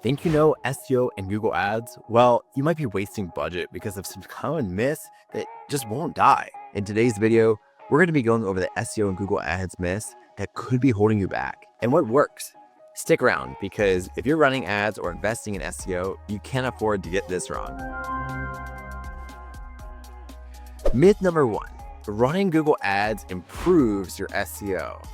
Think you know SEO and Google Ads? Well, you might be wasting budget because of some common myths that just won't die. In today's video, we're going to be going over the SEO and Google Ads myths that could be holding you back and what works. Stick around because if you're running ads or investing in SEO, you can't afford to get this wrong. Myth number 1, running Google Ads improves your SEO.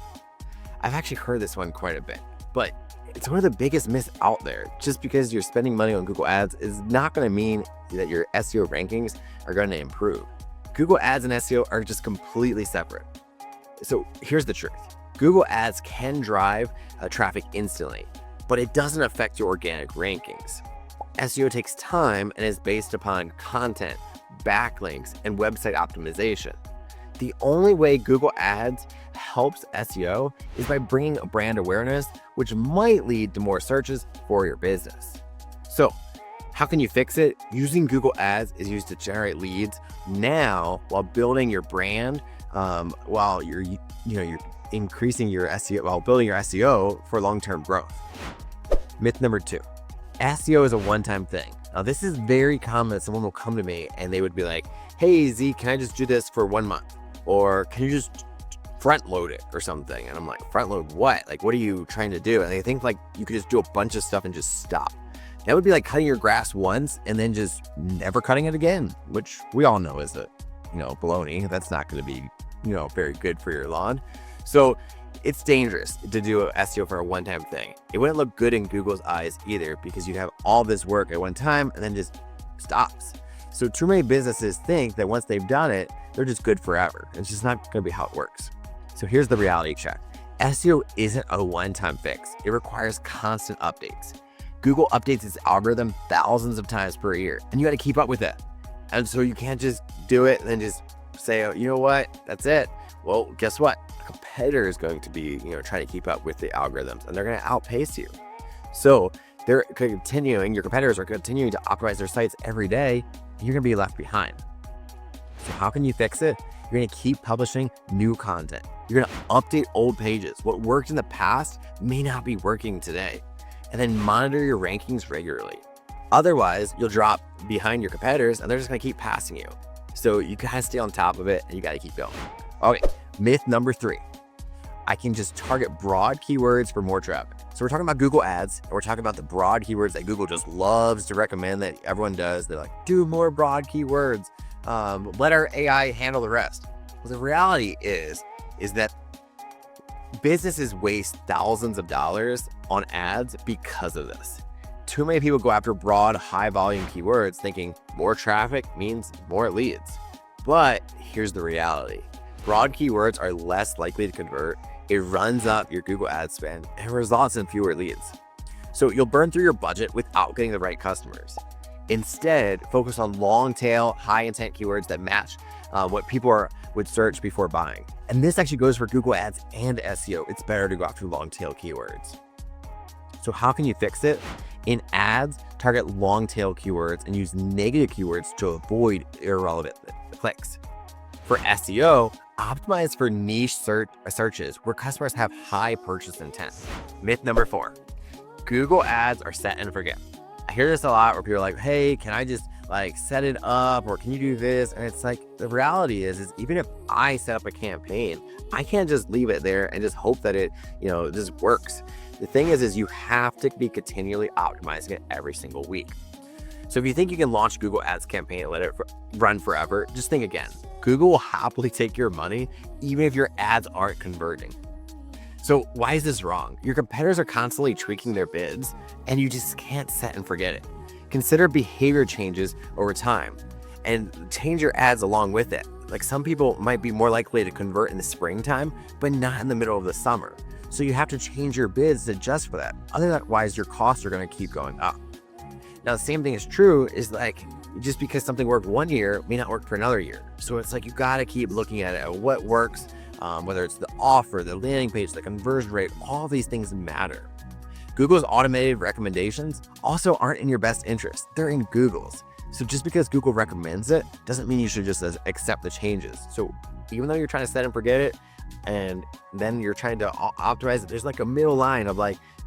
I've actually heard this one quite a bit, but it's one of the biggest myths out there. Just because you're spending money on Google Ads is not going to mean that your SEO rankings are going to improve. Google Ads and SEO are just completely separate. So here's the truth. Google Ads can drive traffic instantly, but it doesn't affect your organic rankings. SEO takes time and is based upon content, backlinks, and website optimization. The only way Google Ads helps SEO is by bringing a brand awareness, which might lead to more searches for your business. So how can you fix it? Using Google Ads is used to generate leads now while building your brand, while you're increasing your SEO, while building your SEO for long-term growth. Myth number 2, SEO is a one-time thing. Now this is very common. Someone will come to me and they would be like, hey Z, can I just do this for 1 month? Or can you just front load it or something? And I'm like, front load what? Like, what are you trying to do? And they think like you could just do a bunch of stuff and just stop. That would be like cutting your grass once and then just never cutting it again, which we all know is baloney. That's not going to be, very good for your lawn. So it's dangerous to do SEO for a one-time thing. It wouldn't look good in Google's eyes either because you'd have all this work at one time and then just stops. So too many businesses think that once they've done it, they're just good forever. It's just not going to be how it works. So here's the reality check. SEO isn't a one-time fix. It requires constant updates. Google updates its algorithm thousands of times per year, and you got to keep up with it. And so you can't just do it and then just say, oh, you know what, that's it. Well, guess what? A competitor is going to be, trying to keep up with the algorithms, and they're going to outpace you. So your competitors are continuing to optimize their sites every day, and you're going to be left behind. So how can you fix it? You're going to keep publishing new content. You're going to update old pages. What worked in the past may not be working today. And then monitor your rankings regularly. Otherwise, you'll drop behind your competitors and they're just going to keep passing you. So you got to stay on top of it and you got to keep going. Okay, myth number 3. I can just target broad keywords for more traffic. So we're talking about Google Ads, and we're talking about the broad keywords that Google just loves to recommend that everyone does. They're like, do more broad keywords. Let our AI handle the rest. Well, the reality is that businesses waste thousands of dollars on ads because of this. Too many people go after broad, high volume keywords thinking more traffic means more leads. But here's the reality. Broad keywords are less likely to convert. It runs up your Google ad spend and results in fewer leads. So you'll burn through your budget without getting the right customers. Instead, focus on long tail, high intent keywords that match what people would search before buying. And this actually goes for Google Ads and SEO. It's better to go after long tail keywords. So how can you fix it? In ads, target long tail keywords and use negative keywords to avoid irrelevant clicks. For SEO, optimize for niche searches where customers have high purchase intent. Myth number 4, Google Ads are set and forget. I hear this a lot where people are like, hey, can I just set it up, or can you do this? And it's like, the reality is even if I set up a campaign, I can't just leave it there and just hope that it, just works. The thing is you have to be continually optimizing it every single week. So if you think you can launch Google Ads campaign and let it run forever, just think again. Google will happily take your money even if your ads aren't converting. So why is this wrong? Your competitors are constantly tweaking their bids and you just can't set and forget it. Consider behavior changes over time and change your ads along with it. Like, some people might be more likely to convert in the springtime, but not in the middle of the summer. So you have to change your bids to adjust for that. Otherwise, your costs are going to keep going up. Now, the same thing is true is just because something worked one year may not work for another year. So it's like you got to keep looking at it, what works, whether it's the offer, the landing page, the conversion rate, all these things matter. Google's automated recommendations also aren't in your best interest. They're in Google's. So just because Google recommends it doesn't mean you should just accept the changes. So even though you're trying to set and forget it, and then you're trying to optimize it, there's like a middle line of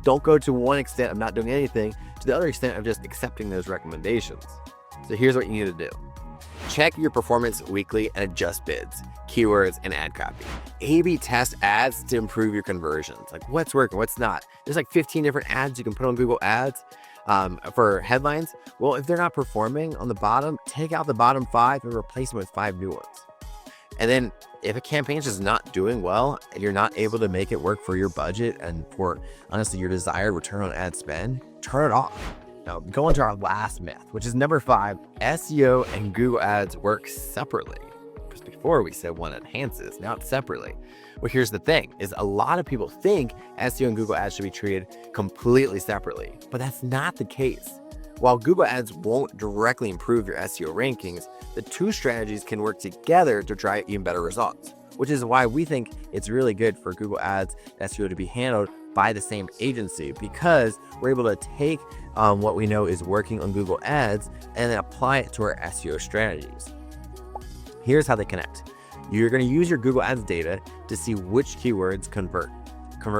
don't go to one extent of not doing anything to the other extent of just accepting those recommendations. So here's what you need to do. Check your performance weekly and adjust bids, keywords, and ad copy. A/B test ads to improve your conversions. Like what's working, what's not. There's like 15 different ads you can put on Google Ads for headlines. Well, if they're not performing on the bottom, take out the bottom 5 and replace them with 5 new ones. And then if a campaign is just not doing well and you're not able to make it work for your budget and for honestly your desired return on ad spend, turn it off. Now, go into our last myth, which is number 5, SEO and Google Ads work separately. Because before we said one enhances, now it's separately. Well, here's the thing, is a lot of people think SEO and Google Ads should be treated completely separately, but that's not the case. While Google Ads won't directly improve your SEO rankings, the two strategies can work together to drive even better results, which is why we think it's really good for Google Ads and SEO to be handled by the same agency, because we're able to take what we know is working on Google Ads and then apply it to our SEO strategies. Here's how they connect. You're going to use your Google Ads data to see which keywords convert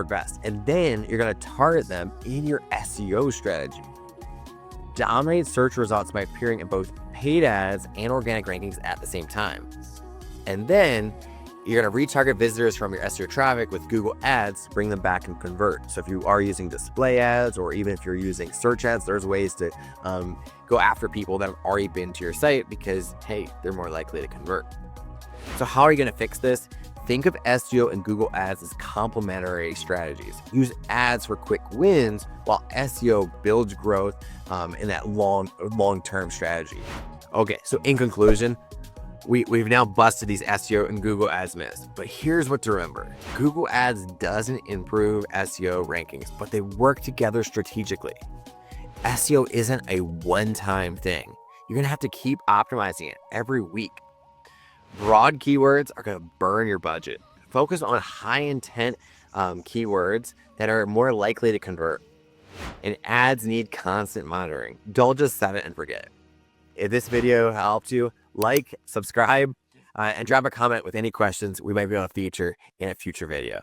best, and then you're going to target them in your SEO strategy. Dominate search results by appearing in both paid ads and organic rankings at the same time. And then you're going to retarget visitors from your SEO traffic with Google Ads to bring them back and convert. So if you are using display ads, or even if you're using search ads, there's ways to go after people that have already been to your site because, hey, they're more likely to convert. So how are you going to fix this? Think of SEO and Google Ads as complementary strategies. Use ads for quick wins while SEO builds growth in that long-term strategy. Okay, so in conclusion, we've now busted these SEO and Google Ads myths, but here's what to remember. Google Ads doesn't improve SEO rankings, but they work together strategically. SEO isn't a one-time thing. You're gonna have to keep optimizing it every week. Broad keywords are gonna burn your budget. Focus on high intent keywords that are more likely to convert. And ads need constant monitoring. Don't just set it and forget it. If this video helped you, like, subscribe, and drop a comment with any questions we might be able to feature in a future video.